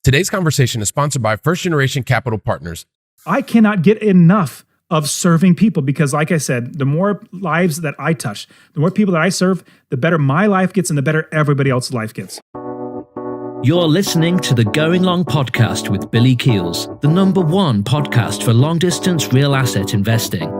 Today's conversation is sponsored by First Generation Capital Partners. I cannot get enough of serving people because, like I said, the more lives that I touch, the more people that I serve, the better my life gets and the better everybody else's life gets. You're listening to the Going Long podcast with Billy Keels, the #1 podcast for long-distance real asset investing.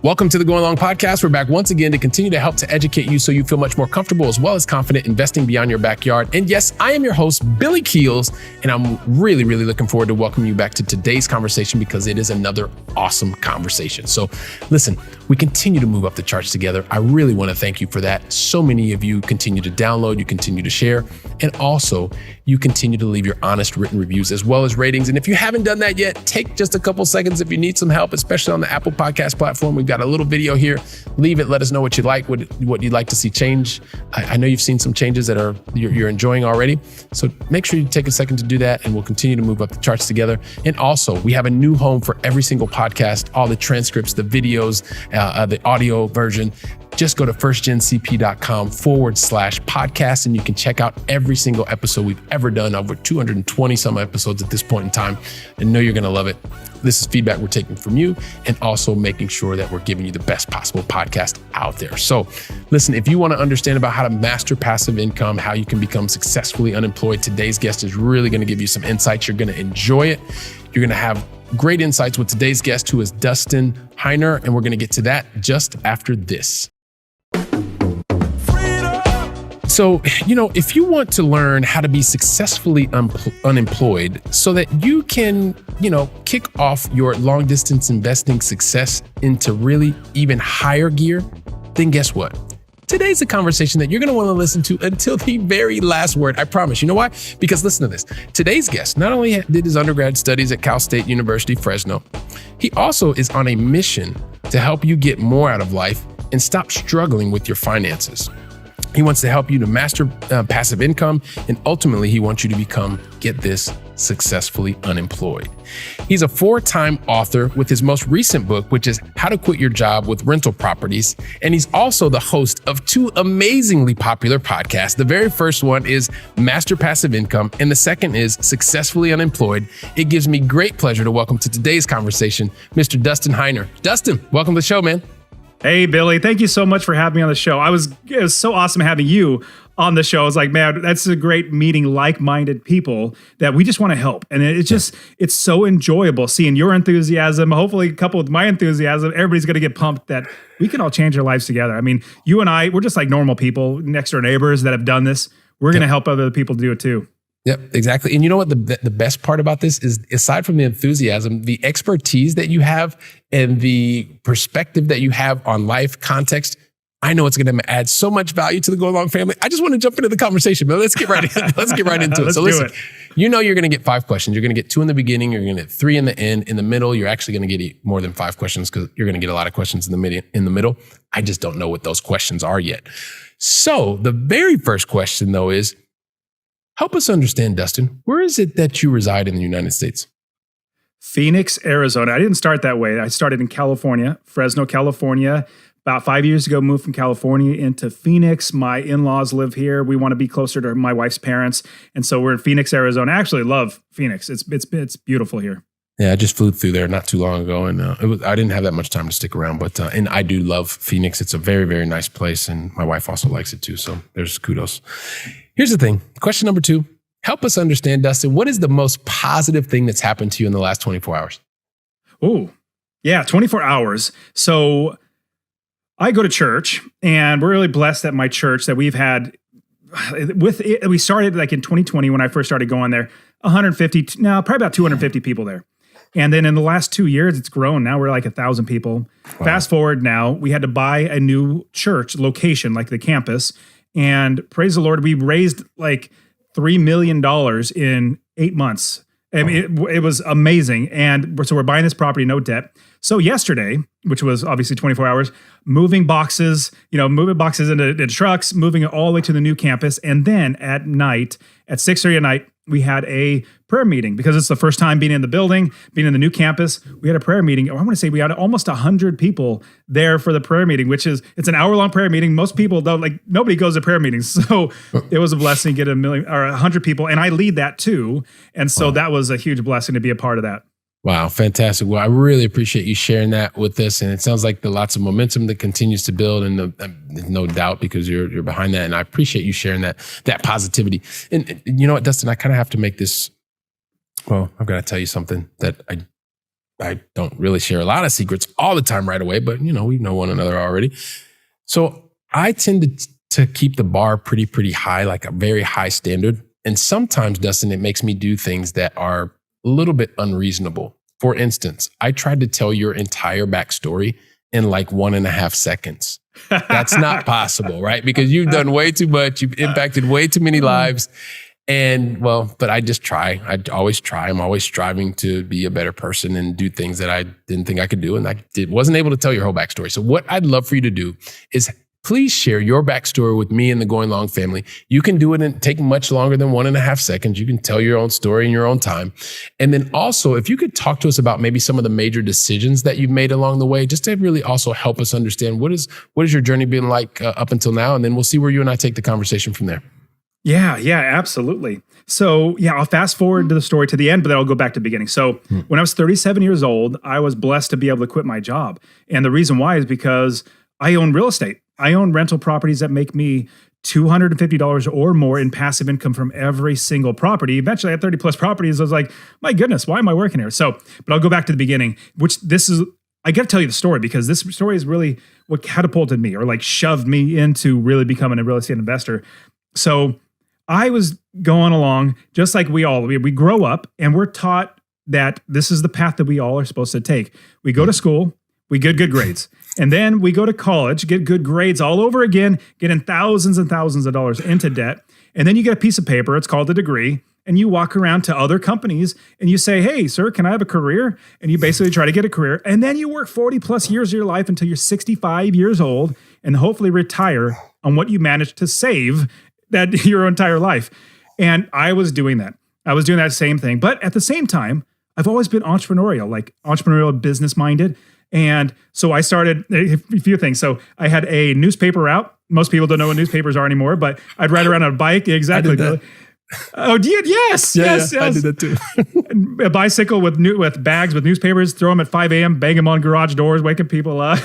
Welcome to the Going Long podcast. We're back once again to continue to help to educate you so you feel much more comfortable as well as confident investing beyond your backyard. And yes, I am your host, Billy Keels, and I'm really looking forward to welcoming you back to today's conversation because it is another awesome conversation. So listen, we continue to move up the charts together. I really want to thank you for that. So many of you continue to download, you continue to share, and also you continue to leave your honest written reviews as well as ratings. And if you haven't done that yet, take just a couple seconds if you need some help, especially on the Apple Podcast platform. We've got a little video here. Leave it. Let us know what you like, what you'd like to see change. I know you've seen some changes that you're enjoying already. So make sure you take a second to do that, and we'll continue to move up the charts together. And also, we have a new home for every single podcast, all the transcripts, the videos, the audio version. Just go to firstgenCP.com/podcast and you can check out every single episode we've ever done, over 220 some episodes at this point in time. I know you're going to love it. This is feedback we're taking from you and also making sure that we're giving you the best possible podcast out there. So listen, if you want to understand about how to master passive income, how you can become successfully unemployed, today's guest is really going to give you some insights. You're going to enjoy it. You're going to have great insights with today's guest, who is Dustin Heiner, and we're going to get to that just after this. So, if you want to learn how to be successfully unemployed so that you can, kick off your long distance investing success into really even higher gear, then guess what? Today's a conversation that you're going to want to listen to until the very last word. I promise. You know why? Because listen to this. Today's guest not only did his undergrad studies at Cal State University, Fresno, he also is on a mission to help you get more out of life and stop struggling with your finances. He wants to help you to master passive income, and ultimately he wants you to become, get this, successfully unemployed. He's a 4-time author with his most recent book, which is How to Quit Your Job with Rental Properties. And he's also the host of 2 amazingly popular podcasts. The very first one is Master Passive Income, and the second is Successfully Unemployed. It gives me great pleasure to welcome to today's conversation, Mr. Dustin Heiner. Dustin, welcome to the show, man. Hey, Billy, thank you so much for having me on the show. It was so awesome having you on the show. I was like, man, that's a great meeting like-minded people that we just want to help. And it's so enjoyable seeing your enthusiasm, hopefully coupled with my enthusiasm. Everybody's going to get pumped that we can all change our lives together. I mean, you and I, we're just like normal people, next door neighbors that have done this. We're going to help other people do it too. Yep, exactly. And you know what? The best part about this is, aside from the enthusiasm, the expertise that you have and the perspective that you have on life context, I know it's going to add so much value to the Go Long family. I just want to jump into the conversation, but let's get right into it. So listen, you're going to get 5 questions. You're going to get 2 in the beginning. You're going to get 3 in the end. In the middle, you're actually going to get more than 5 questions because you're going to get a lot of questions in the middle. I just don't know what those questions are yet. So the very first question, though, is, help us understand, Dustin, where is it that you reside in the United States? Phoenix, Arizona. I didn't start that way. I started in California, Fresno, California. About 5 years ago, moved from California into Phoenix. My in-laws live here. We want to be closer to my wife's parents. And so we're in Phoenix, Arizona. I actually love Phoenix. It's beautiful here. Yeah, I just flew through there not too long ago, and I didn't have that much time to stick around, but and I do love Phoenix. It's a very, very nice place, and my wife also likes it too, so there's kudos. Here's the thing. Question number 2. Help us understand, Dustin, what is the most positive thing that's happened to you in the last 24 hours? Oh, yeah, 24 hours. So I go to church, and we're really blessed at my church that we've had we started like in 2020 when I first started going there, 150, now probably about 250 people there. And then in the last 2 years, it's grown. Now we're like 1,000 people. Wow. Fast forward now, we had to buy a new church location, like the campus. And praise the Lord, we raised like $3 million in 8 months. I mean, it was amazing. And so we're buying this property, no debt. So yesterday, which was obviously 24 hours, moving boxes into trucks, moving it all the way to the new campus. And then at night, at 6:30 at night, we had a prayer meeting because it's the first time being in the building, being in the new campus. We had a prayer meeting. I want to say we had almost 100 people there for the prayer meeting, it's an hour-long prayer meeting. Most people nobody goes to prayer meetings. So it was a blessing to get 100 people. And I lead that too. And so that was a huge blessing to be a part of that. Wow, fantastic. Well, I really appreciate you sharing that with us. And it sounds like there's lots of momentum that continues to build, and there's no doubt because you're behind that. And I appreciate you sharing that positivity. And you know what, Dustin, I kind of have to make this, well, I've got to tell you something that I don't really share a lot of secrets all the time right away, but we know one another already. So I tend to keep the bar pretty high, like a very high standard. And sometimes, Dustin, it makes me do things that are a little bit unreasonable. For instance, I tried to tell your entire backstory in like 1.5 seconds. That's not possible, right? Because you've done way too much. You've impacted way too many lives. And but I just try. I always try. I'm always striving to be a better person and do things that I didn't think I could do. And I wasn't able to tell your whole backstory. So what I'd love for you to do is please share your backstory with me and the Going Long family. You can do it and take much longer than 1.5 seconds. You can tell your own story in your own time. And then also, if you could talk to us about maybe some of the major decisions that you've made along the way, just to really also help us understand what is your journey been like up until now. And then we'll see where you and I take the conversation from there. Yeah, absolutely. So I'll fast forward to the story to the end, but then I'll go back to the beginning. So when I was 37 years old, I was blessed to be able to quit my job. And the reason why is because I own real estate. I own rental properties that make me $250 or more in passive income from every single property. Eventually I had 30 plus properties. I was like, my goodness, why am I working here? So, but I'll go back to the beginning, I got to tell you the story because this story is really what catapulted me or like shoved me into really becoming a real estate investor. So I was going along just like we grow up and we're taught that this is the path that we all are supposed to take. We go to school, we get good grades. And then we go to college, get good grades all over again, getting thousands and thousands of dollars into debt. And then you get a piece of paper, it's called a degree, and you walk around to other companies and you say, hey, sir, can I have a career? And you basically try to get a career. And then you work 40 plus years of your life until you're 65 years old and hopefully retire on what you managed to save that your entire life. And I was doing that. I was doing that same thing. But at the same time, I've always been entrepreneurial, business minded. And so I started a few things. So I had a newspaper out. Most people don't know what newspapers are anymore, but I'd ride around on a bike. Exactly. Oh, did yes. I did that too. A bicycle with bags with newspapers, throw them at 5 a.m., bang them on garage doors, waking people up.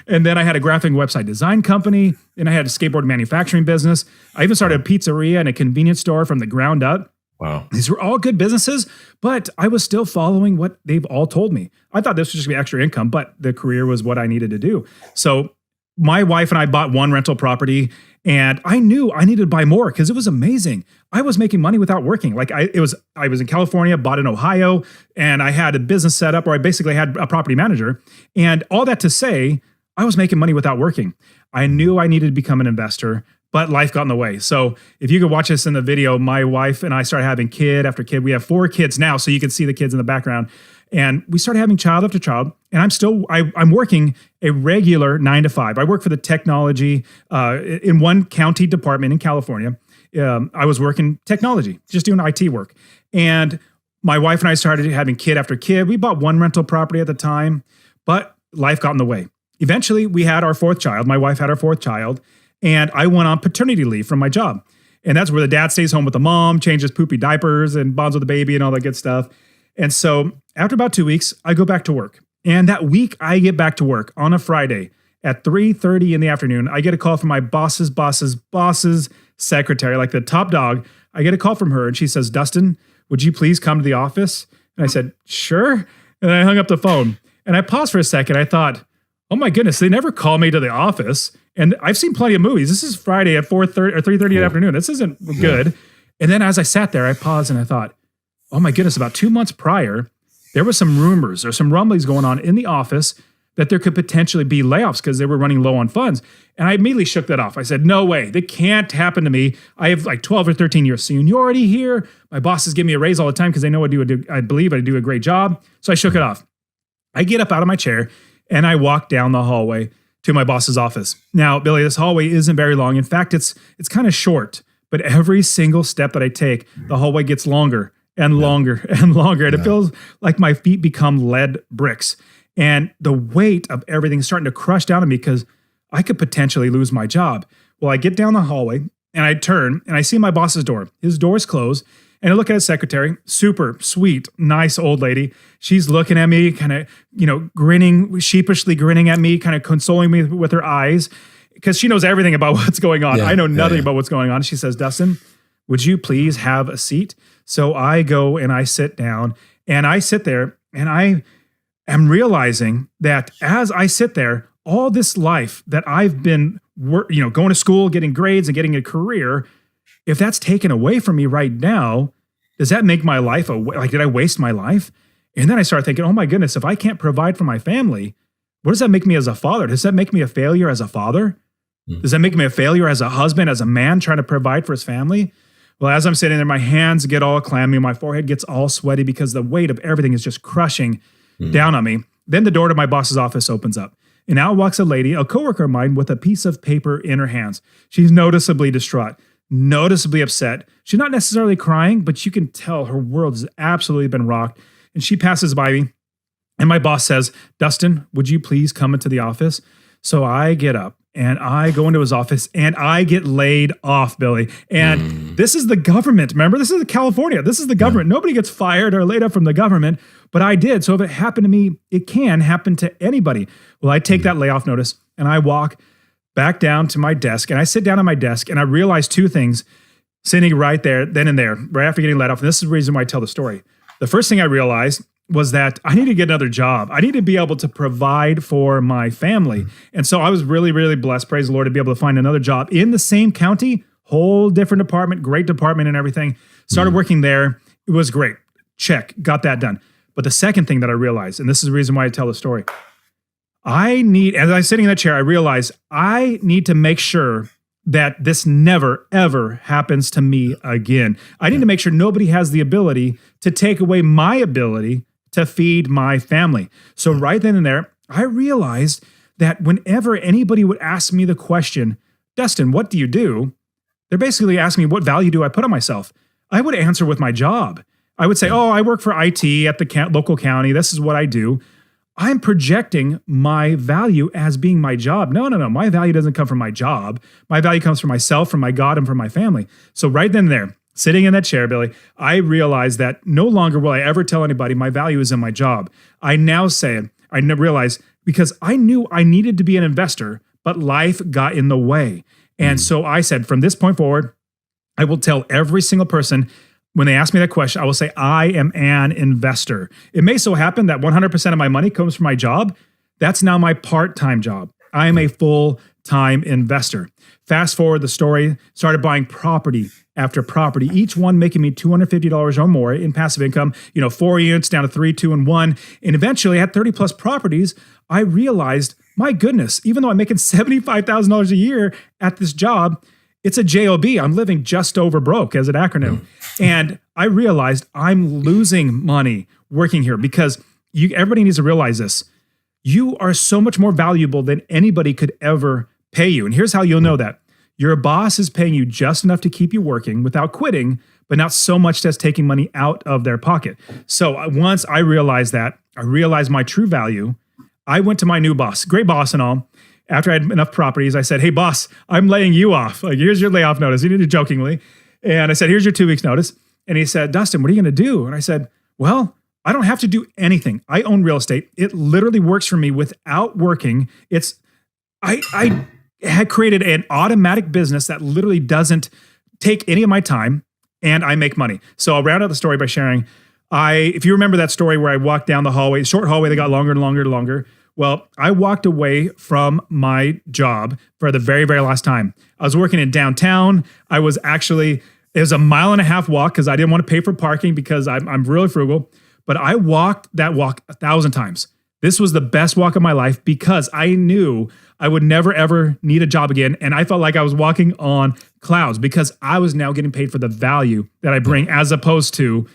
And then I had a graphic website design company. And I had a skateboard manufacturing business. I even started a pizzeria and a convenience store from the ground up. Wow. These were all good businesses, but I was still following what they've all told me. I thought this was just gonna be extra income, but the career was what I needed to do. So my wife and I bought one rental property and I knew I needed to buy more because it was amazing. I was making money without working. I was in California, bought in Ohio, and I had a business set up where I basically had a property manager. And all that to say, I was making money without working. I knew I needed to become an investor, but life got in the way. So if you could watch this in the video, my wife and I started having kid after kid. We have 4 kids now, so you can see the kids in the background. And we started having child after child. And I'm working a regular 9 to 5. I work for the technology in one county department in California. I was working technology, just doing IT work. And my wife and I started having kid after kid. We bought one rental property at the time, but life got in the way. Eventually, we had our 4th child. My wife had our 4th child. And I went on paternity leave from my job. And that's where the dad stays home with the mom, changes poopy diapers and bonds with the baby and all that good stuff. And so after about 2 weeks, I go back to work. And that week I get back to work on a Friday at 3:30 in the afternoon. I get a call from my boss's secretary, like the top dog. I get a call from her and she says, Dustin, would you please come to the office? And I said, sure. And I hung up the phone and I paused for a second. I thought, oh my goodness, they never call me to the office. And I've seen plenty of movies. This is Friday at 4:30 or 3:30 in the afternoon. This isn't good. And then as I sat there, I paused and I thought, oh my goodness, about 2 months prior, there was some rumors or some rumblings going on in the office that there could potentially be layoffs because they were running low on funds. And I immediately shook that off. I said, no way, that can't happen to me. I have like 12 or 13 years seniority here. My bosses give me a raise all the time because they know I believe I do a great job. So I shook it off. I get up out of my chair and I walk down the hallway to my boss's office. Now, Billy, this hallway isn't very long. In fact, it's kind of short, But every single step that I take, the hallway gets longer and longer and longer. And it feels like my feet become lead bricks. And the weight of everything is starting to crush down on me because I could potentially lose my job. Well, I get down the hallway and I turn and I see my boss's door. His door is closed. And I look at his secretary, super sweet, nice old lady. She's looking at me, kind of, grinning, sheepishly grinning at me, kind of consoling me with her eyes because she knows everything about what's going on. I know nothing about what's going on. She says, Dustin, would you please have a seat? So I go and I sit down and I sit there and I am realizing that as I sit there, all this life that I've been, going to school, getting grades and getting a career, if that's taken away from me right now, does that make my life did I waste my life? And then I start thinking, oh my goodness, if I can't provide for my family, what does that make me as a father? Does that make me a failure as a father? Does that make me a failure as a husband, as a man trying to provide for his family? Well, as I'm sitting there, my hands get all clammy, my forehead gets all sweaty because the weight of everything is just crushing down on me. Then the door to my boss's office opens up. And out walks a lady, a coworker of mine, with a piece of paper in her hands. She's noticeably distraught, noticeably upset. She's not necessarily crying, but you can tell her world has absolutely been rocked. And she passes by me, and my boss says, Dustin, would you please come into the office? So I get up, and I go into his office, and I get laid off, Billy. And this is the government. Remember, this is California. This is the government. Nobody gets fired or laid off from the government, but I did. So if it happened to me, it can happen to anybody. Well, I take that layoff notice, and I walk back down to my desk, and I sit down at my desk, and I realize two things sitting right there, then and there, right after getting laid off. And this is the reason why I tell the story. The first thing I realized was that I need to get another job. I need to be able to provide for my family. And so I was really, really blessed, praise the Lord, to be able to find another job in the same county, whole different department, great department and everything. Started working there. It was great. Check, got that done. But the second thing that I realized, and this is the reason why I tell the story, as I was sitting in that chair, I realized I need to make sure that this never, ever happens to me again. I need to make sure nobody has the ability to take away my ability to feed my family. So right then and there, I realized that whenever anybody would ask me the question, Dustin, what do you do? They're basically asking me, what value do I put on myself? I would answer with my job. I would say, I work for IT at the local county. This is what I do. I'm projecting my value as being my job. No. My value doesn't come from my job. My value comes from myself, from my God, and from my family. So right then and there, sitting in that chair, Billy, I realized that no longer will I ever tell anybody my value is in my job. I now say it. I realize because I knew I needed to be an investor, but life got in the way. And so I said, from this point forward, I will tell every single person when they ask me that question, I will say, I am an investor. It may so happen that 100% of my money comes from my job. That's now my part-time job. I am a full-time investor. Fast forward the story, started buying property after property, each one making me $250 or more in passive income, 4 units down to 3, 2, and 1. And eventually at 30 plus properties, I realized, my goodness, even though I'm making $75,000 a year at this job, it's a JOB. I'm living just over broke as an acronym. And I realized I'm losing money working here because everybody needs to realize this. You are so much more valuable than anybody could ever pay you. And here's how you'll know that. Your boss is paying you just enough to keep you working without quitting, but not so much that's taking money out of their pocket. So once I realized that, I realized my true value, I went to my new boss, great boss and all. After I had enough properties, I said, hey, boss, I'm laying you off. Here's your layoff notice. He did it jokingly. And I said, here's your 2 weeks notice. And he said, Dustin, what are you going to do? And I said, well, I don't have to do anything. I own real estate. It literally works for me without working. I had created an automatic business that literally doesn't take any of my time and I make money. So I'll round out the story by sharing. If you remember that story where I walked down the hallway, short hallway that got longer and longer and longer. Well, I walked away from my job for the very, very last time. I was working in downtown. It was a 1.5 mile walk because I didn't want to pay for parking because I'm really frugal. But I walked that walk 1,000 times. This was the best walk of my life because I knew I would never, ever need a job again. And I felt like I was walking on clouds because I was now getting paid for the value that I bring as opposed to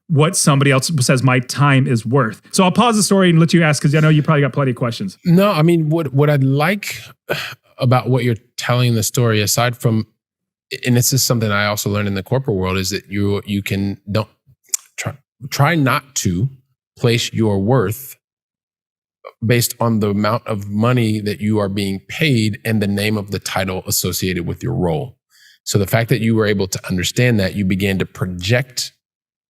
what somebody else says my time is worth. So I'll pause the story and let you ask because I know you probably got plenty of questions. No, I mean, what I like about what you're telling the story, aside from and this is something I also learned in the corporate world, is that you can don't try not to place your worth based on the amount of money that you are being paid and the name of the title associated with your role. So the fact that you were able to understand that, you began to project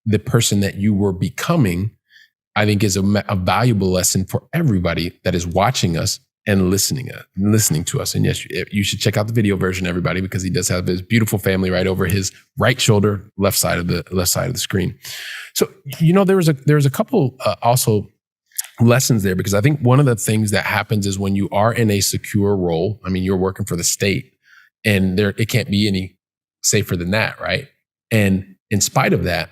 the person that you were becoming, I think is a valuable lesson for everybody that is watching us and listening to us. And yes, you should check out the video version, everybody, because he does have his beautiful family right over his right shoulder, left side of the screen. So, there was a couple also lessons there, because I think one of the things that happens is when you are in a secure role, I mean, you're working for the state, and it can't be any safer than that, right? And in spite of that,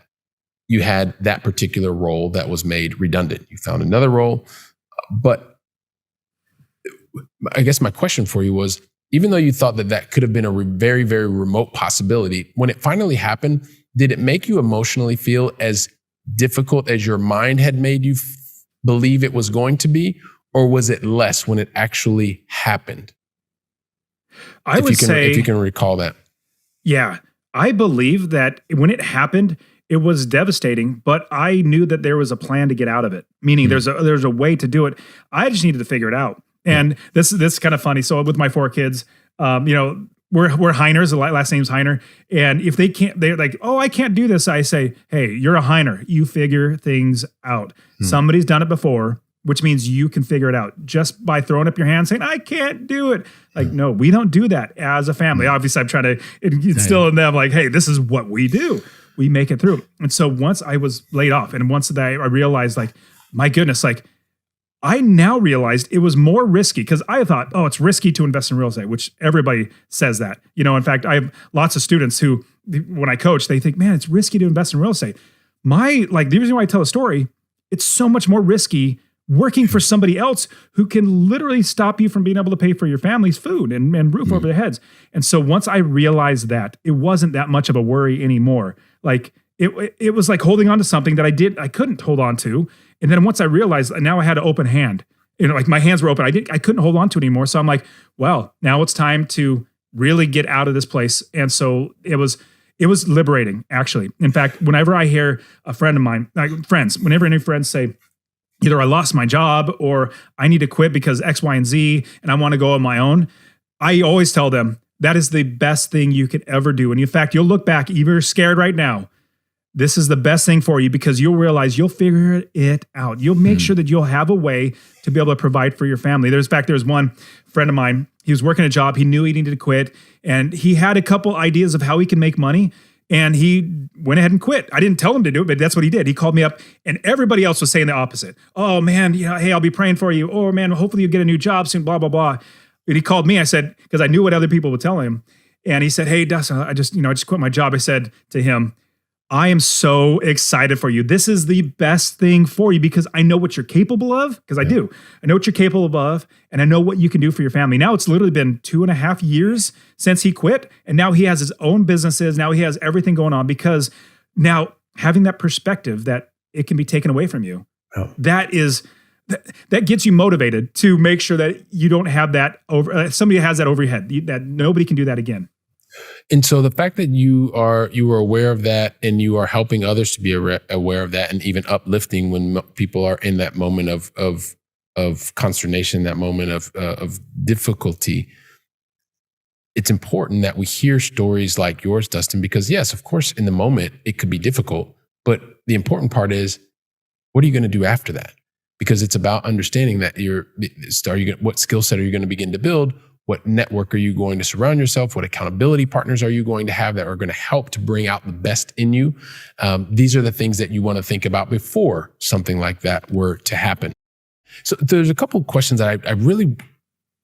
you had that particular role that was made redundant. You found another role, but I guess my question for you was, even though you thought that could have been a very, very remote possibility, when it finally happened, did it make you emotionally feel as difficult as your mind had made you believe it was going to be, or was it less when it actually happened? If you can recall that. Yeah, I believe that when it happened, it was devastating, but I knew that there was a plan to get out of it. Meaning there's a way to do it. I just needed to figure it out. And this is kind of funny. So with my 4 kids, we're Heiners. The last name's Heiner. And if they're like, oh, I can't do this. I say, hey, you're a Heiner. You figure things out. Somebody's done it before, which means you can figure it out just by throwing up your hand saying, I can't do it. Like, no, we don't do that as a family. Obviously, I'm trying to instill in them like, hey, this is what we do. We make it through. And so once I was laid off, and once that I realized, like, my goodness, like, I now realized it was more risky, because I thought, oh, it's risky to invest in real estate, which everybody says that. In fact, I have lots of students who, when I coach, they think, man, it's risky to invest in real estate. The reason why I tell a story, it's so much more risky working for somebody else who can literally stop you from being able to pay for your family's food and roof over their heads. And so once I realized that, it wasn't that much of a worry anymore. Like it was like holding on to something that I couldn't hold on to. And then once I realized, now I had an open hand, like my hands were open. I couldn't hold on to it anymore. So I'm like, well, now it's time to really get out of this place. And so it was liberating, actually. In fact, whenever I hear a friend of mine, whenever any friends say, either I lost my job or I need to quit because X, Y, and Z, and I want to go on my own, I always tell them that is the best thing you could ever do. And in fact, you'll look back, even if you're scared right now, this is the best thing for you, because you'll realize you'll figure it out. You'll make sure that you'll have a way to be able to provide for your family. There's one friend of mine, he was working a job, he knew he needed to quit, and he had a couple ideas of how he can make money, and he went ahead and quit. I didn't tell him to do it, but that's what he did. He called me up, and everybody else was saying the opposite. Oh man, hey, I'll be praying for you. Oh man, hopefully you get a new job soon, blah, blah, blah. And he called me, I said, because I knew what other people would tell him. And he said, hey, Dustin, I just quit my job. I said to him, I am so excited for you. This is the best thing for you, because I know what you're capable of, because I do. I know what you're capable of, and I know what you can do for your family. Now it's literally been 2.5 years since he quit, and now he has his own businesses. Now he has everything going on, because now having that perspective that it can be taken away from you, that gets you motivated to make sure that you don't have that somebody has that over your head, that nobody can do that again. And so the fact that you were aware of that, and you are helping others to be aware of that, and even uplifting when people are in that moment of consternation, that moment of difficulty, it's important that we hear stories like yours, Dustin, because yes, of course, in the moment it could be difficult, but the important part is, what are you going to do after that? Because it's about understanding that what skill set are you going to begin to build? What network are you going to surround yourself? What accountability partners are you going to have that are going to help to bring out the best in you? These are the things that you want to think about before something like that were to happen. So there's a couple of questions that I really,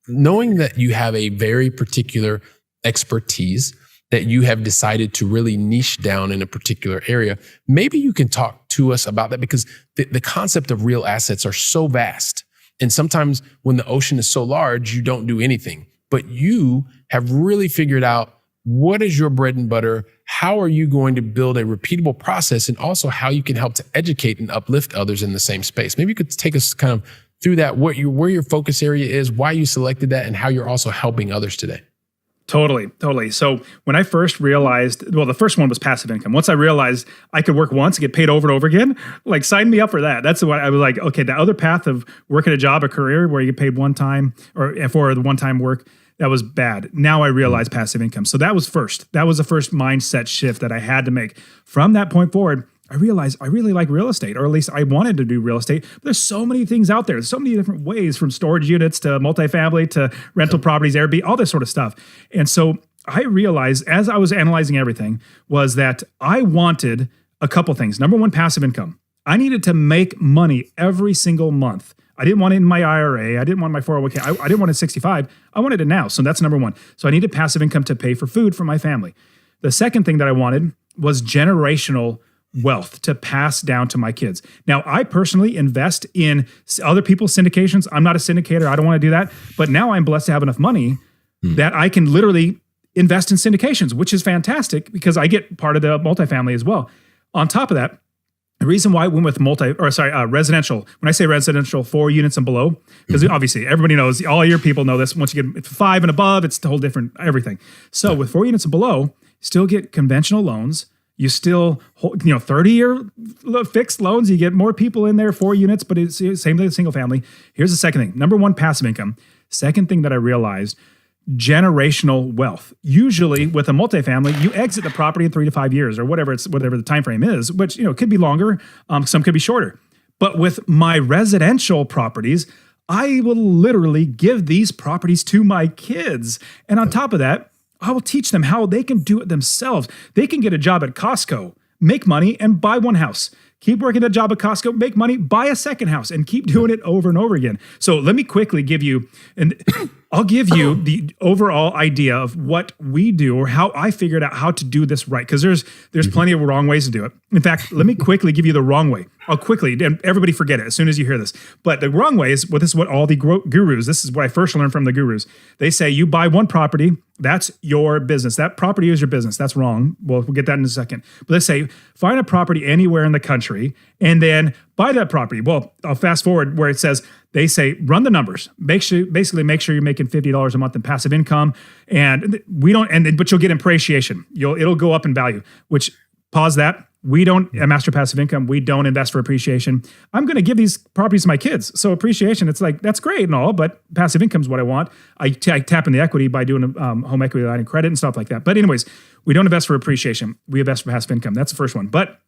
knowing that you have a very particular expertise, that you have decided to really niche down in a particular area, maybe you can talk to us about that, because the concept of real assets are so vast. And sometimes when the ocean is so large, you don't do anything. But you have really figured out what is your bread and butter, how are you going to build a repeatable process, and also how you can help to educate and uplift others in the same space. Maybe you could take us kind of through that, where your focus area is, why you selected that, and how you're also helping others today. Totally. So when I first realized, well, the first one was passive income. Once I realized I could work once and get paid over and over again, like sign me up for that. That's what I was like, okay, the other path of working a job, a career where you get paid one time or for the one-time work, that was bad. Now I realize passive income. So that was first. That was the first mindset shift that I had to make. From that point forward, I realized I really like real estate, or at least I wanted to do real estate. But there's so many things out there. There's so many different ways, from storage units to multifamily to rental properties, Airbnb, all this sort of stuff. And so I realized as I was analyzing everything was that I wanted a couple things. Number one, passive income. I needed to make money every single month. I didn't want it in my IRA. I didn't want my 401k. I didn't want it at 65. I wanted it now. So that's number one. So I needed passive income to pay for food for my family. The second thing that I wanted was generational wealth to pass down to my kids. Now, I personally invest in other people's syndications. I'm not a syndicator. I don't want to do that. But now I'm blessed to have enough money that I can literally invest in syndications, which is fantastic because I get part of the multifamily as well. On top of that, the reason why I went with residential, when I say residential, 4 units and below, because obviously everybody knows, all your people know this. Once you get 5 and above, it's the whole different everything. So with 4 units and below, still get conventional loans. You still, 30-year fixed loans. You get more people in there, 4 units, but it's the same thing as single family. Here's the second thing. Number one, passive income. Second thing that I realized, generational wealth. Usually with a multifamily, you exit the property in 3 to 5 years or whatever the time frame is, which could be longer, some could be shorter. But with my residential properties, I will literally give these properties to my kids. And on top of that, I will teach them how they can do it themselves. They can get a job at Costco, make money, and buy one house. Keep working a job at Costco, make money, buy a second house, and keep doing it over and over again. So let me quickly give you, and I'll give you the overall idea of what we do or how I figured out how to do this right. Because there's plenty of wrong ways to do it. In fact, let me quickly give you the wrong way. I'll quickly, and everybody forget it as soon as you hear this. But the wrong way is, this is what all the gurus, this is what I first learned from the gurus. They say you buy one property, that's your business. That property is your business. That's wrong. We'll get that in a second. But let's say find a property anywhere in the country and then buy that property. Well, I'll fast forward where it says, they say, run the numbers. Make sure you're making $50 a month in passive income. But you'll get appreciation. It'll go up in value, which pause that. We don't, at Master Passive Income, we don't invest for appreciation. I'm going to give these properties to my kids. So appreciation, it's like, that's great and all, but passive income is what I want. I tap in the equity by doing home equity line of credit and stuff like that. But anyways, we don't invest for appreciation. We invest for passive income. That's the first one. But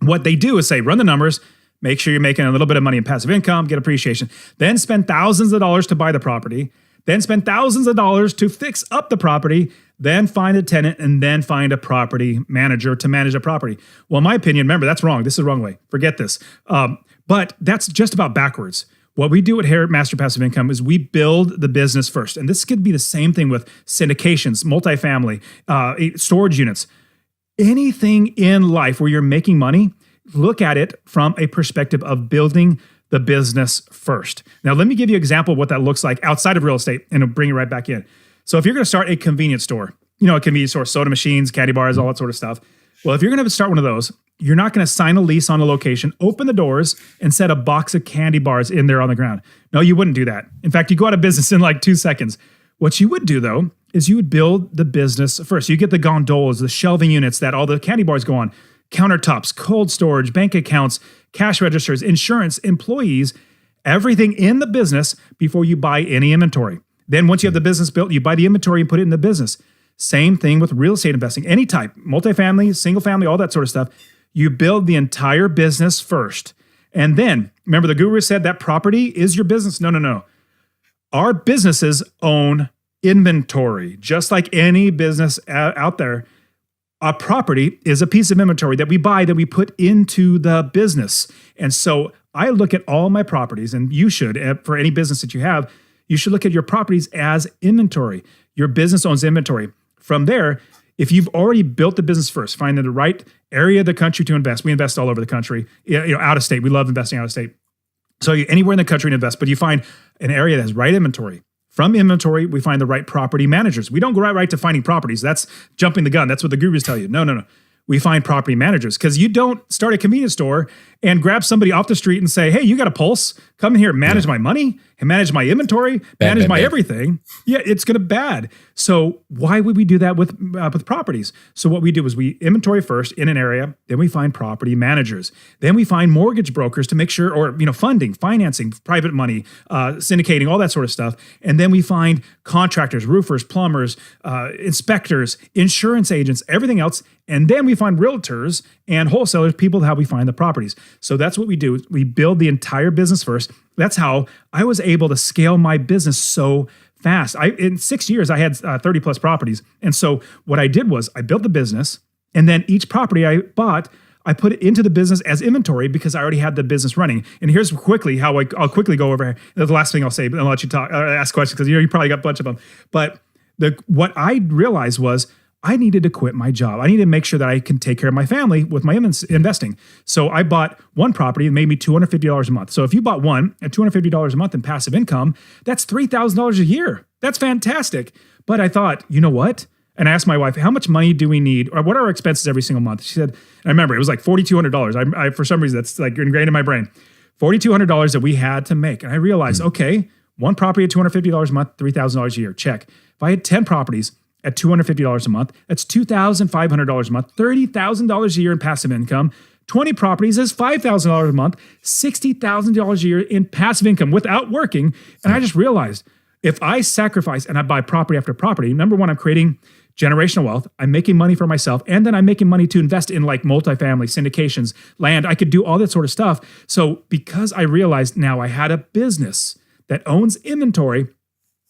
what they do is say, run the numbers, make sure you're making a little bit of money in passive income, get appreciation, then spend thousands of dollars to buy the property, then spend thousands of dollars to fix up the property, then find a tenant, and then find a property manager to manage a property. Well, in my opinion, remember, that's wrong. This is the wrong way. Forget this. But that's just about backwards. What we do at Master Passive Income is we build the business first. And this could be the same thing with syndications, multifamily, storage units. Anything in life where you're making money, look at it from a perspective of building the business first. Now, let me give you an example of what that looks like outside of real estate, and I'll bring it right back in. So if you're going to start a convenience store, a convenience store, soda machines, candy bars, all that sort of stuff. Well, if you're going to start one of those, you're not going to sign a lease on a location, open the doors, and set a box of candy bars in there on the ground. No, you wouldn't do that. In fact, you go out of business in like 2 seconds. What you would do, though, is you would build the business first. You get the gondolas, the shelving units that all the candy bars go on, countertops, cold storage, bank accounts, cash registers, insurance, employees, everything in the business before you buy any inventory. Then once you have the business built, you buy the inventory and put it in the business. Same thing with real estate investing, any type, multifamily, single family, all that sort of stuff. You build the entire business first. And then, remember the guru said that property is your business? No. Our businesses own inventory, just like any business out there. A property is a piece of inventory that we buy, that we put into the business. And so I look at all my properties, and you should, for any business that you have, you should look at your properties as inventory. Your business owns inventory. From there, if you've already built the business first, find the right area of the country to invest. We invest all over the country, out of state. We love investing out of state. So anywhere in the country to invest, but you find an area that has right inventory. From inventory, we find the right property managers. We don't go right to finding properties. That's jumping the gun. That's what the gurus tell you. No. We find property managers, because you don't start a convenience store and grab somebody off the street and say, hey, you got a pulse? Come in here, manage my money, and manage my inventory, manage my everything. Yeah, it's gonna bad. So why would we do that with properties? So what we do is we inventory first in an area, then we find property managers, then we find mortgage brokers to make sure, or funding, financing, private money, syndicating, all that sort of stuff, and then we find contractors, roofers, plumbers, inspectors, insurance agents, everything else. And then we find realtors and wholesalers, people how we find the properties. So that's what we do. We build the entire business first. That's how I was able to scale my business so fast. In 6 years, I had 30 plus properties. And so what I did was I built the business, and then each property I bought, I put it into the business as inventory because I already had the business running. And here's quickly how I'll quickly go over the last thing I'll say, but I'll let you talk, ask questions because you probably got a bunch of them. But what I realized was I needed to quit my job. I needed to make sure that I can take care of my family with my investing. So I bought one property and made me $250 a month. So if you bought one at $250 a month in passive income, that's $3,000 a year. That's fantastic. But I thought, you know what? And I asked my wife, how much money do we need? Or what are our expenses every single month? She said, I remember it was like $4,200. I for some reason, that's like ingrained in my brain. $4,200 that we had to make. And I realized, okay, one property at $250 a month, $3,000 a year, check. If I had 10 properties at $250 a month, that's $2,500 a month, $30,000 a year in passive income. 20 properties is $5,000 a month, $60,000 a year in passive income without working. And I just realized if I sacrifice and I buy property after property, number one, I'm creating generational wealth. I'm making money for myself, and then I'm making money to invest in like multifamily, syndications, land. I could do all that sort of stuff. So because I realized now I had a business that owns inventory,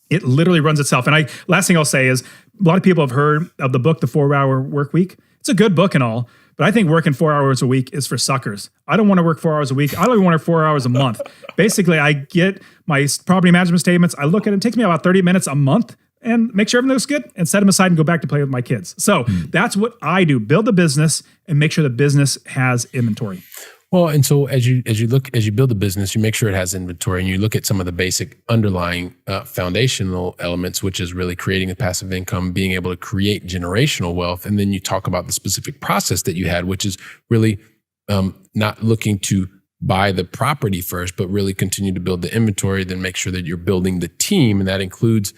it literally runs itself. And last thing I'll say is a lot of people have heard of the book, The 4-Hour Work Week. It's a good book and all, but I think working 4 hours a week is for suckers. I don't want to work 4 hours a week. I don't even want to work 4 hours a month. Basically, I get my property management statements. I look at it. It takes me about 30 minutes a month and make sure everything looks good and set them aside and go back to play with my kids. So that's what I do. Build a business and make sure the business has inventory. Well, and so as you build a business, you make sure it has inventory, and you look at some of the basic underlying foundational elements, which is really creating a passive income, being able to create generational wealth, and then you talk about the specific process that you had, which is really not looking to buy the property first, but really continue to build the inventory, then make sure that you're building the team. And that includes,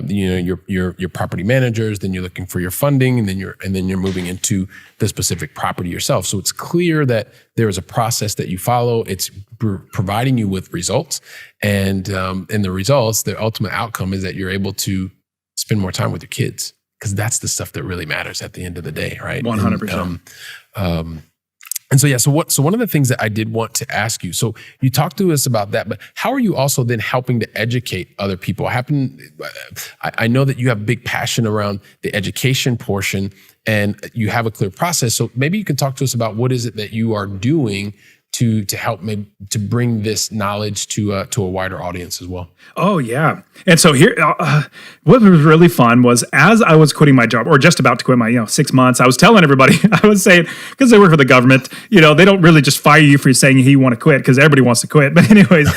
your property managers, then you're looking for your funding, and then you're moving into the specific property yourself. So it's clear that there is a process that you follow. It's providing you with results, and the results, the ultimate outcome is that you're able to spend more time with your kids, because that's the stuff that really matters at the end of the day, right? 100%. And so one of the things that I did want to ask you, so you talked to us about that, but how are you also then helping to educate other people? I know that you have big passion around the education portion, and you have a clear process. So maybe you can talk to us about what is it that you are doing to help maybe to bring this knowledge to a wider audience as well. Oh yeah. And so here, what was really fun was as I was quitting my job, or just about to quit my 6 months, I was telling everybody, I was saying, because they work for the government, they don't really just fire you for saying you want to quit, because everybody wants to quit. But anyways,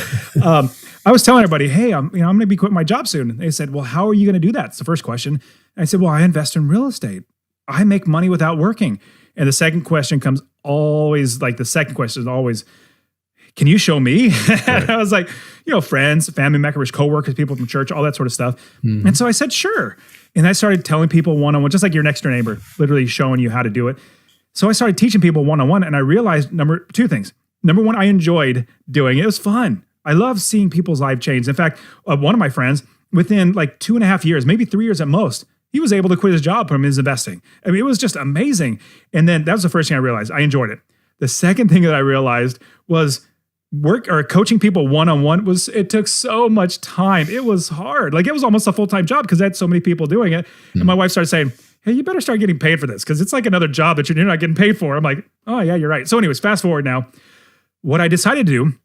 I was telling everybody, hey, I'm going to be quitting my job soon. And they said, well, how are you going to do that? It's the first question. And I said, well, I invest in real estate. I make money without working. And the second question comes always, can you show me? Right. And I was like, friends, family members, coworkers, people from church, all that sort of stuff. Mm-hmm. And so I said, sure. And I started telling people one-on-one, just like your next door neighbor, literally showing you how to do it. So I started teaching people one-on-one, and I realized two things. Number one, I enjoyed doing it. It was fun. I love seeing people's life change. In fact, one of my friends, within like 2.5 years, maybe 3 years at most, he was able to quit his job from his investing. I mean, it was just amazing. And then that was the first thing I realized. I enjoyed it. The second thing that I realized was coaching people one-on-one it took so much time. It was hard. Like, it was almost a full-time job because I had so many people doing it. Mm-hmm. And my wife started saying, hey, you better start getting paid for this, because it's like another job that you're not getting paid for. I'm like, oh yeah, you're right. So anyways, fast forward now. What I decided to do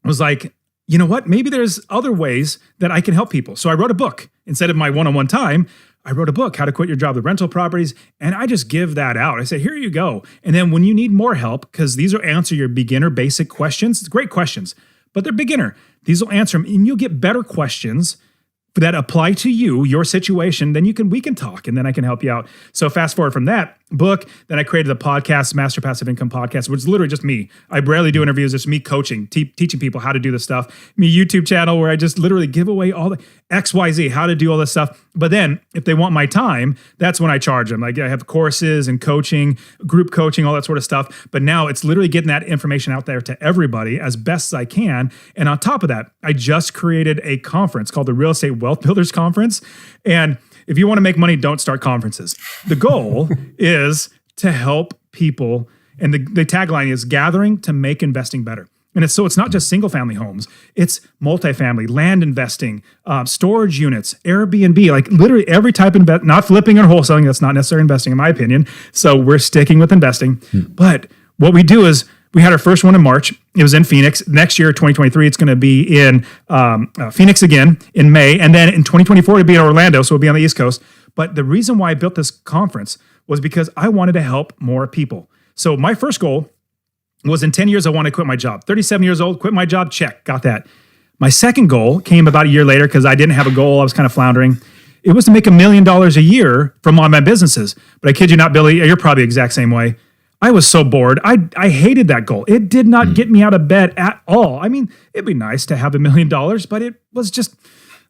was like, you know what? Maybe there's other ways that I can help people. So I wrote a book. Instead of my one-on-one time, I wrote a book, How to Quit Your Job with Rental Properties, and I just give that out. I say, here you go. And then when you need more help, because these will answer your beginner basic questions. It's great questions, but they're beginner. These will answer them, and you'll get better questions that apply to you, your situation. Then we can talk, and then I can help you out. So fast forward from that, book. Then I created the podcast, Master Passive Income Podcast, which is literally just me. I barely do interviews. It's me coaching, teaching people how to do this stuff. Me YouTube channel where I just literally give away all the XYZ, how to do all this stuff. But then if they want my time, that's when I charge them. Like I have courses and coaching, group coaching, all that sort of stuff. But now it's literally getting that information out there to everybody as best as I can. And on top of that, I just created a conference called the Real Estate Wealth Builders Conference. And if you want to make money, don't start conferences. The goal is to help people. And the tagline is gathering to make investing better. And it's not just single family homes. It's multifamily, land investing, storage units, Airbnb, like literally every type of not flipping or wholesaling. That's not necessarily investing in my opinion. So we're sticking with investing. But what we do is we had our first one in March. It was in Phoenix. Next year, 2023, it's going to be in Phoenix again in May. And then in 2024, it'll be in Orlando. So it'll be on the East Coast. But the reason why I built this conference was because I wanted to help more people. So my first goal was in 10 years, I want to quit my job. 37 years old, quit my job, check, got that. My second goal came about a year later because I didn't have a goal. I was kind of floundering. It was to make $1 million a year from all my businesses. But I kid you not, Billy, you're probably the exact same way. I was so bored. I hated that goal. It did not get me out of bed at all. I mean, it'd be nice to have $1 million, but it was just,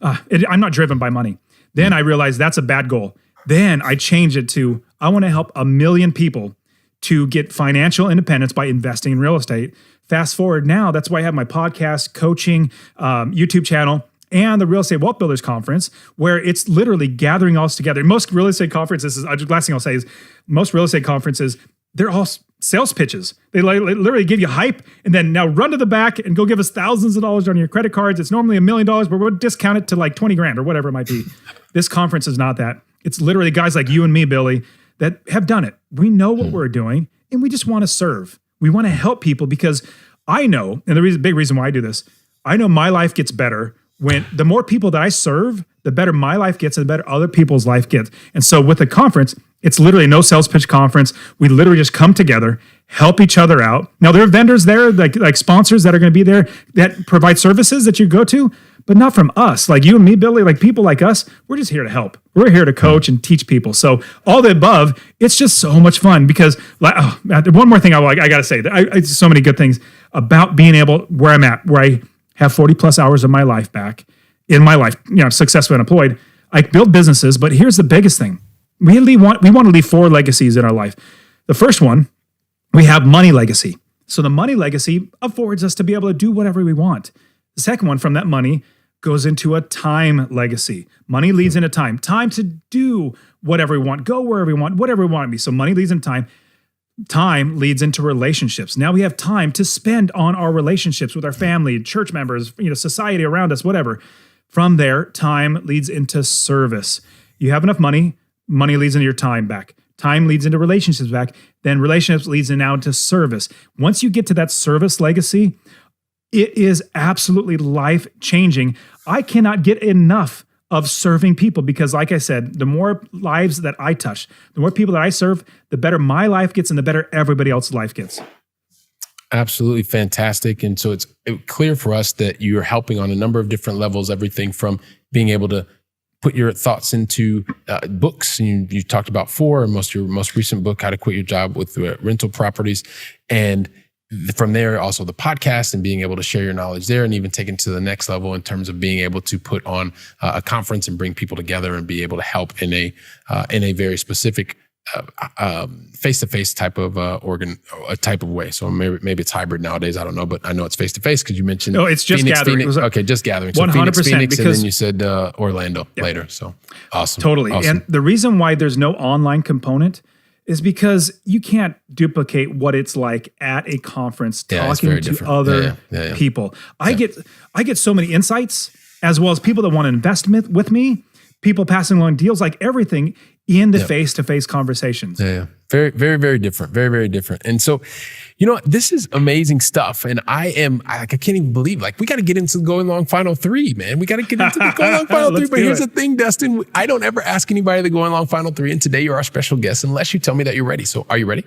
I'm not driven by money. Then I realized that's a bad goal. Then I changed it to, I want to help 1 million people to get financial independence by investing in real estate. Fast forward now, that's why I have my podcast, coaching, YouTube channel, and the Real Estate Wealth Builders Conference, where it's literally gathering all this together. Most real estate conferences, last thing I'll say is, most real estate conferences, they're all sales pitches. They literally give you hype and then now run to the back and go give us thousands of dollars on your credit cards. It's normally $1 million, but we'll discount it to like 20 grand or whatever it might be. This conference is not that. It's literally guys like you and me, Billy, that have done it. We know what we're doing and we just want to serve. We want to help people because I know, and the big reason why I do this, I know my life gets better when the more people that I serve, the better my life gets and the better other people's life gets. And so with the conference, it's literally no sales pitch conference. We literally just come together, help each other out. Now there are vendors there, like sponsors that are going to be there that provide services that you go to, but not from us. Like you and me, Billy, like people like us, we're just here to help. We're here to coach and teach people. So all the above, it's just so much fun because one more thing I got to say, it's so many good things about being able where I'm at, where I have 40 plus hours of my life back in my life, successfully unemployed. I build businesses, but here's the biggest thing. We want to leave 4 legacies in our life. The first one, we have money legacy. So the money legacy affords us to be able to do whatever we want. The second one from that money goes into a time legacy. Money leads into time. Time to do whatever we want, go wherever we want, whatever we want to be. So money leads into time. Time leads into relationships. Now we have time to spend on our relationships with our family, church members, society around us, whatever. From there, time leads into service. You have enough money. Money leads into your time back. Time leads into relationships back. Then relationships leads now into service. Once you get to that service legacy, it is absolutely life-changing. I cannot get enough of serving people because, like I said, the more lives that I touch, the more people that I serve, the better my life gets and the better everybody else's life gets. Absolutely fantastic. And so it's clear for us that you're helping on a number of different levels, everything from being able to put your thoughts into books. And you talked about 4, your most recent book, How to Quit Your Job with Rental Properties. And from there, also the podcast and being able to share your knowledge there and even take it to the next level in terms of being able to put on a conference and bring people together and be able to help in a very specific face-to-face type of type of way. So maybe it's hybrid nowadays. I don't know, but I know it's face-to-face because you mentioned. No, it's just Phoenix, gathering. Okay, just gathering. So 100%. Phoenix, and then you said Orlando later. So awesome. Totally. Awesome. And the reason why there's no online component is because you can't duplicate what it's like at a conference talking to other people. I get so many insights as well as people that want to invest with me, people passing along deals, like everything in the face-to-face conversations. Yeah. Very, very, very different. Very, very different. And so, this is amazing stuff. And I can't even believe, we got to get into the Going Long Final 3, man. We got to get into the Going Long Final 3. But here's the thing, Dustin, I don't ever ask anybody the Going Long Final 3. And today you're our special guest unless you tell me that you're ready. So are you ready?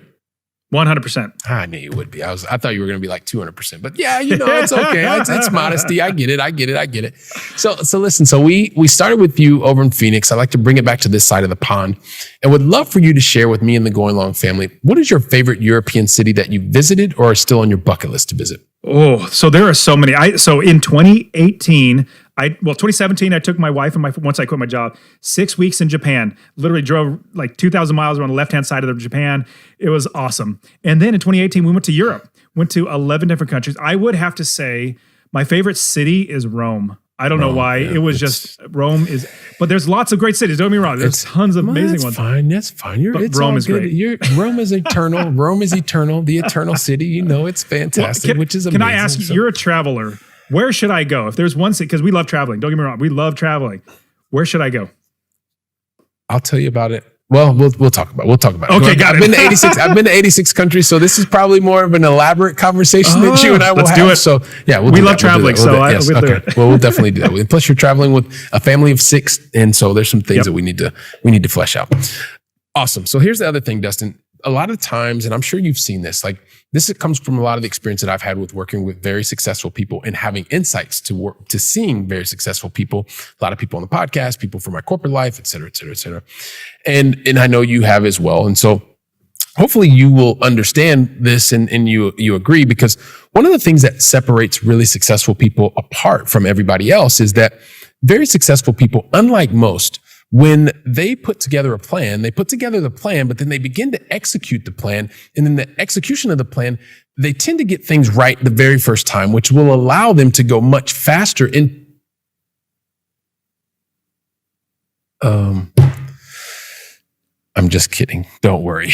100%. I knew you would be. I thought you were going to be like 200%, but yeah, it's okay. It's modesty. I get it. So listen, so we started with you over in Phoenix. I like to bring it back to this side of the pond and would love for you to share with me and the Going Long family. What is your favorite European city that you visited or are still on your bucket list to visit? Oh, so there are so many. So in 2018, 2017, I took my wife and once I quit my job, 6 weeks in Japan, literally drove like 2,000 miles around the left-hand side of Japan. It was awesome. And then in 2018, we went to Europe, went to 11 different countries. I would have to say my favorite city is Rome. I don't know why. Yeah, it was just Rome is, but there's lots of great cities. Don't get me wrong. There's tons of amazing ones. That's fine. Rome is great. Rome is eternal. Rome is eternal. The eternal city. It's fantastic, which is amazing. Can I ask you? You're a traveler. Where should I go? If there's one city, because we love traveling. Don't get me wrong. We love traveling. Where should I go? I'll tell you about it. Well, we'll talk about it. Okay, got it. I've been to 86 countries, so this is probably more of an elaborate conversation that you and I will let's have. Do it. So yeah, we love traveling, so yes, we'll do it. Well, we'll definitely do that. Plus, you're traveling with a family of 6, and so there's some things that we need to flesh out. Awesome. So here's the other thing, Dustin. A lot of times, and I'm sure you've seen this, like this comes from a lot of the experience that I've had with working with very successful people and having insights to seeing very successful people, a lot of people on the podcast, people from my corporate life, et cetera, et cetera, et cetera. And I know you have as well. And so hopefully you will understand this and you agree, because one of the things that separates really successful people apart from everybody else is that very successful people, unlike most, when they put together a plan, they put together the plan, but then they begin to execute the plan. And then the execution of the plan, they tend to get things right the very first time, which will allow them to go much faster I'm just kidding. Don't worry.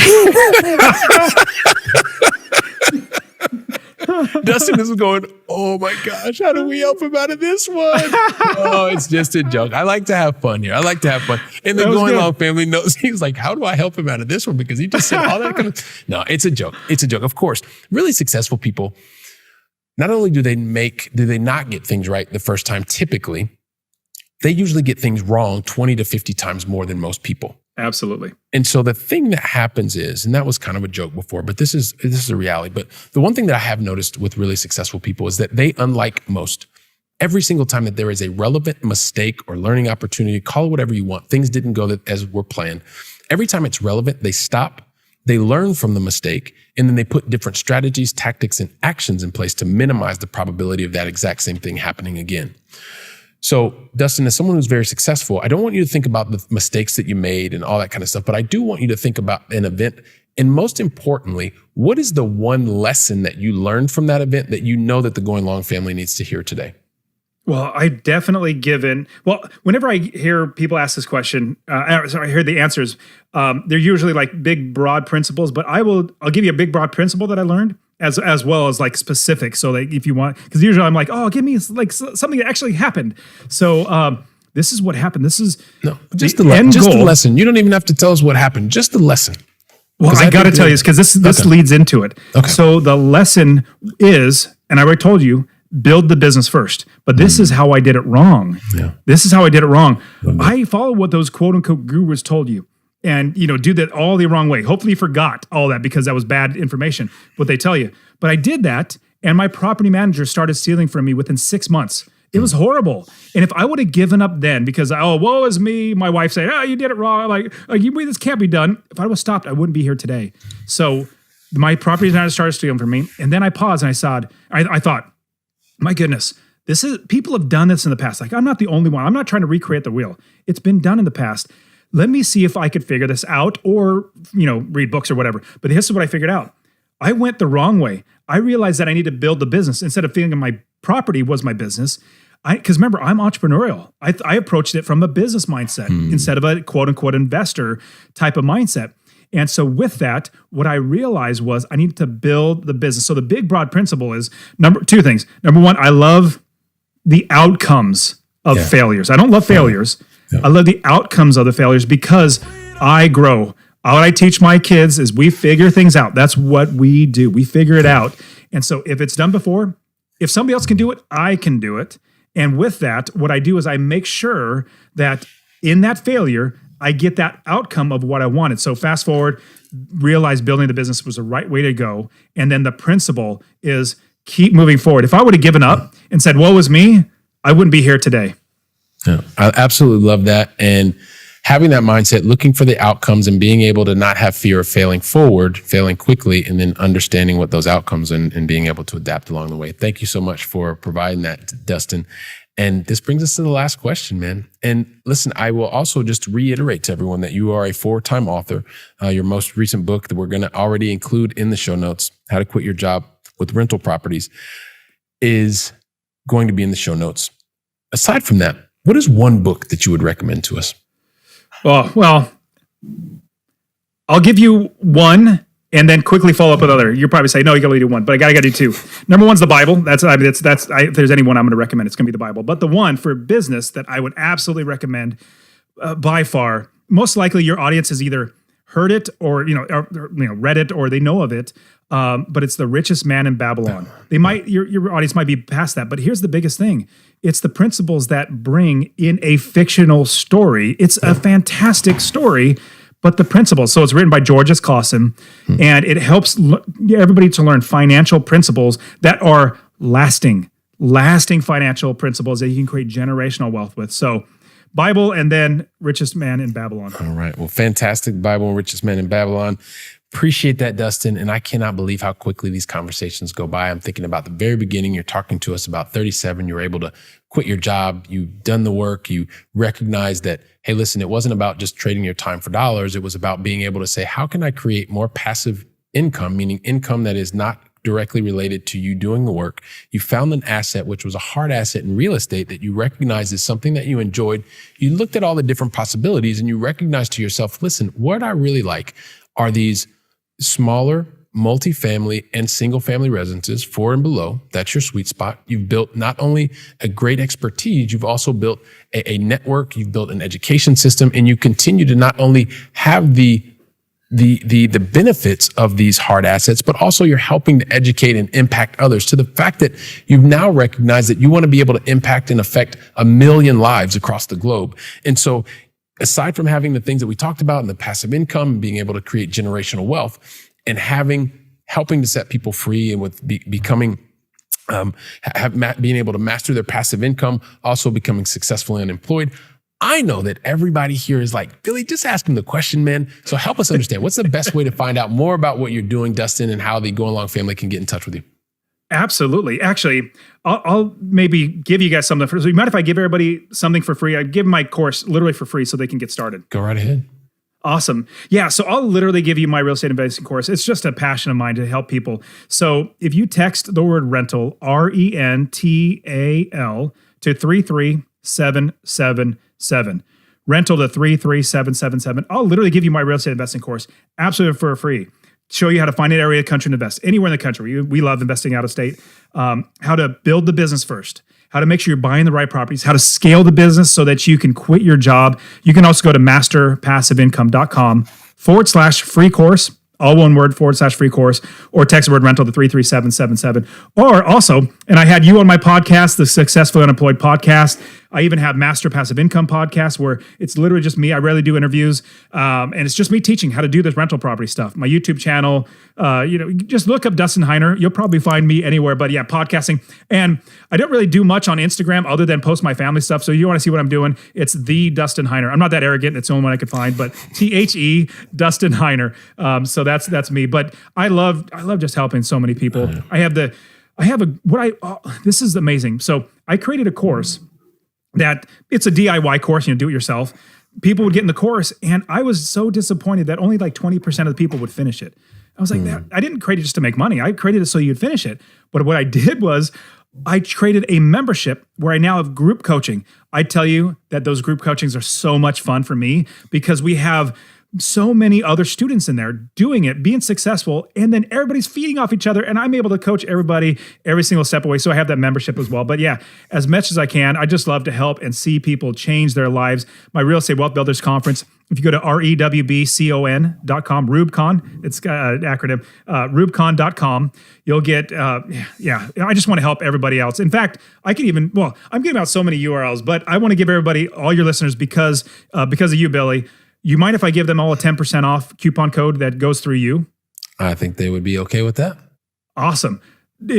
Dustin is going, oh my gosh, how do we help him out of this one? Oh, it's just a joke. I like to have fun here. And the Going Long family knows. He's like, how do I help him out of this one? Because he just said all that kind of. No, it's a joke. It's a joke. Of course, really successful people, not only do they not get things right the first time, typically, they usually get things wrong 20 to 50 times more than most people. Absolutely. And so the thing that happens is, and that was kind of a joke before, but this is a reality. But the one thing that I have noticed with really successful people is that they, unlike most, every single time that there is a relevant mistake or learning opportunity, call it whatever you want, things didn't go as were planned. Every time it's relevant, they stop, they learn from the mistake, and then they put different strategies, tactics, and actions in place to minimize the probability of that exact same thing happening again. So, Dustin, as someone who's very successful, I don't want you to think about the mistakes that you made and all that kind of stuff, but I do want you to think about an event. And most importantly, what is the one lesson that you learned from that event that you know that the Going Long family needs to hear today? Well, I definitely whenever I hear people ask this question, I hear the answers, they're usually like big, broad principles, but I'll give you a big, broad principle that I learned as well as like specific. So like if you want, because usually I'm like, oh, give me like something that actually happened. So this is what happened. This is just the lesson. You don't even have to tell us what happened. Just the lesson. Well, I got to tell you this because this leads into it. Okay. So the lesson is, and I already told you, build the business first. But this is how I did it wrong. Yeah. This is how I did it wrong. I followed what those quote unquote gurus told you. And, do that all the wrong way. Hopefully you forgot all that because that was bad information, what they tell you. But I did that, and my property manager started stealing from me within 6 months. It was horrible. And if I would have given up then because, woe is me, my wife said, you did it wrong. Like this can't be done. If I would have stopped, I wouldn't be here today. So my property manager started stealing from me. And then I paused and I thought, my goodness, people have done this in the past. Like, I'm not the only one. I'm not trying to recreate the wheel. It's been done in the past. Let me see if I could figure this out or, read books or whatever. But this is what I figured out. I went the wrong way. I realized that I need to build the business instead of feeling my property was my business. Because remember, I'm entrepreneurial. I approached it from a business mindset instead of a quote unquote investor type of mindset. And so with that, what I realized was I needed to build the business. So the big broad principle is two things. Number one, I love the outcomes of failures. I don't love failures. Yeah. I love the outcomes of the failures because I grow. All I teach my kids is we figure things out. That's what we do. We figure it out. And so if it's done before, if somebody else can do it, I can do it. And with that, what I do is I make sure that in that failure, I get that outcome of what I wanted. So fast forward realized building the business was the right way to go. And then the principle is keep moving forward. If I would have given up and said, woe is me, I wouldn't be here today. Yeah, I absolutely love that. And having that mindset, looking for the outcomes and being able to not have fear of failing forward, failing quickly, and then understanding what those outcomes and being able to adapt along the way. Thank you so much for providing that, Dustin. And this brings us to the last question, man. And listen, I will also just reiterate to everyone that you are a 4-time author. Your most recent book that we're going to already include in the show notes, How to Quit Your Job with Rental Properties, is going to be in the show notes. Aside from that, what is one book that you would recommend to us? Oh, well, I'll give you one and then quickly follow up with other. You'll probably say, no, you got to do one, but I got to do two. Number one's the Bible. If there's any one I'm going to recommend, it's going to be the Bible. But the one for business that I would absolutely recommend by far, most likely your audience has either heard it or read it or they know of it. But it's The Richest Man in Babylon. They might your audience might be past that, but here's the biggest thing. It's the principles that bring in a fictional story. It's a fantastic story, but the principles. So it's written by George S. Clausen, and it helps everybody to learn financial principles that are lasting financial principles that you can create generational wealth with. So Bible and then Richest Man in Babylon. All right. Well, fantastic. Bible and Richest Man in Babylon. Appreciate that, Dustin. And I cannot believe how quickly these conversations go by. I'm thinking about the very beginning. You're talking to us about 37. You were able to quit your job. You've done the work. You recognize that, hey, listen, it wasn't about just trading your time for dollars. It was about being able to say, how can I create more passive income, meaning income that is not directly related to you doing the work. You found an asset, which was a hard asset in real estate that you recognized as something that you enjoyed. You looked at all the different possibilities and you recognized to yourself, listen, what I really like are these smaller multifamily and single family residences, 4 and below. That's your sweet spot. You've built not only a great expertise, you've also built a network, you've built an education system, and you continue to not only have the benefits of these hard assets, but also you're helping to educate and impact others to the fact that you've now recognized that you want to be able to impact and affect 1 million lives across the globe. And so aside from having the things that we talked about and the passive income and being able to create generational wealth and helping to set people free and with becoming being able to master their passive income, also becoming successfully unemployed, I know that everybody here is like, Billy, just ask him the question, man. So help us understand, what's the best way to find out more about what you're doing, Dustin, and how the Going Long family can get in touch with you? Absolutely. Actually, I'll maybe give you guys something. So you mind if I give everybody something for free? I'd give my course literally for free so they can get started. Go right ahead. Awesome. Yeah. So I'll literally give you my real estate investing course. It's just a passion of mine to help people. So if you text the word rental, RENTAL, to 33777, rental to 33777, I'll literally give you my real estate investing course absolutely for free. Show you how to find an area of the country to invest anywhere in the country. We love investing out of state. How to build the business first. How to make sure you're buying the right properties. How to scale the business so that you can quit your job. You can also go to masterpassiveincome.com/free course. All one word, /free course, or text the word rental to 33777. Or also, and I had you on my podcast, the Successfully Unemployed podcast. I even have Master Passive Income podcast where it's literally just me. I rarely do interviews. And it's just me teaching how to do this rental property stuff. My YouTube channel, just look up Dustin Heiner. You'll probably find me anywhere, but yeah, podcasting. And I don't really do much on Instagram other than post my family stuff. So you want to see what I'm doing, it's the Dustin Heiner. I'm not that arrogant. It's the only one I could find, but THE Dustin Heiner. So that's me. But I love just helping so many people. This is amazing. So I created a course that it's a DIY course, do it yourself. People would get in the course, and I was so disappointed that only like 20% of the people would finish it. I was like, I didn't create it just to make money. I created it so you'd finish it. But what I did was I created a membership where I now have group coaching. I tell you that those group coachings are so much fun for me because we have so many other students in there doing it, being successful, and then everybody's feeding off each other, and I'm able to coach everybody every single step away. So I have that membership as well. But yeah, as much as I can, I just love to help and see people change their lives. My Real Estate Wealth Builders Conference, if you go to REWBCON.com, Rubcon, it's an acronym, Rubcon.com, you'll get, I just want to help everybody else. In fact, I'm giving out so many URLs, but I want to give everybody, all your listeners, because of you, Billy, You mind if I give them all a 10% off coupon code that goes through you? I think they would be okay with that. Awesome.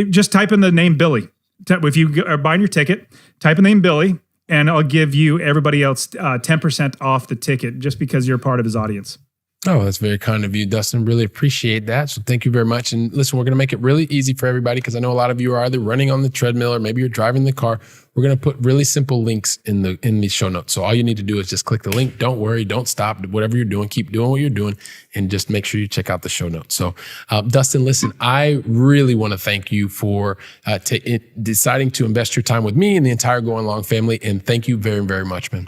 Just type in the name Billy. If you are buying your ticket, type in the name Billy, and I'll give you everybody else 10% off the ticket just because you're part of his audience. Oh, that's very kind of you, Dustin. Really appreciate that. So thank you very much. And listen, we're going to make it really easy for everybody because I know a lot of you are either running on the treadmill or maybe you're driving the car. We're going to put really simple links in the show notes. So all you need to do is just click the link. Don't worry. Don't stop. Whatever you're doing, keep doing what you're doing and just make sure you check out the show notes. So Dustin, listen, I really want to thank you for deciding to invest your time with me and the entire Going Long family. And thank you very, very much, man.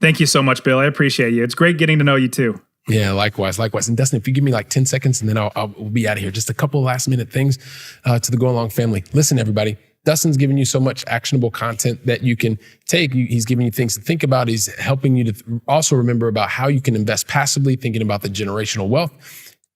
Thank you so much, Bill. I appreciate you. It's great getting to know you too. Yeah, likewise. And Dustin, if you give me like 10 seconds and then we'll be out of here. Just a couple of last minute things to the Going Long family. Listen, everybody, Dustin's giving you so much actionable content that you can take. He's giving you things to think about. He's helping you to also remember about how you can invest passively, thinking about the generational wealth.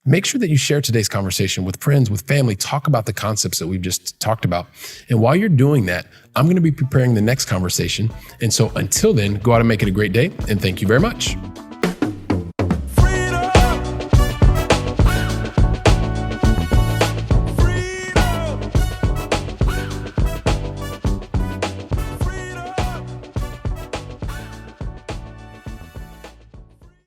Make sure that you share today's conversation with friends, with family. Talk about the concepts that we've just talked about. And while you're doing that, I'm going to be preparing the next conversation. And so until then, go out and make it a great day. And thank you very much.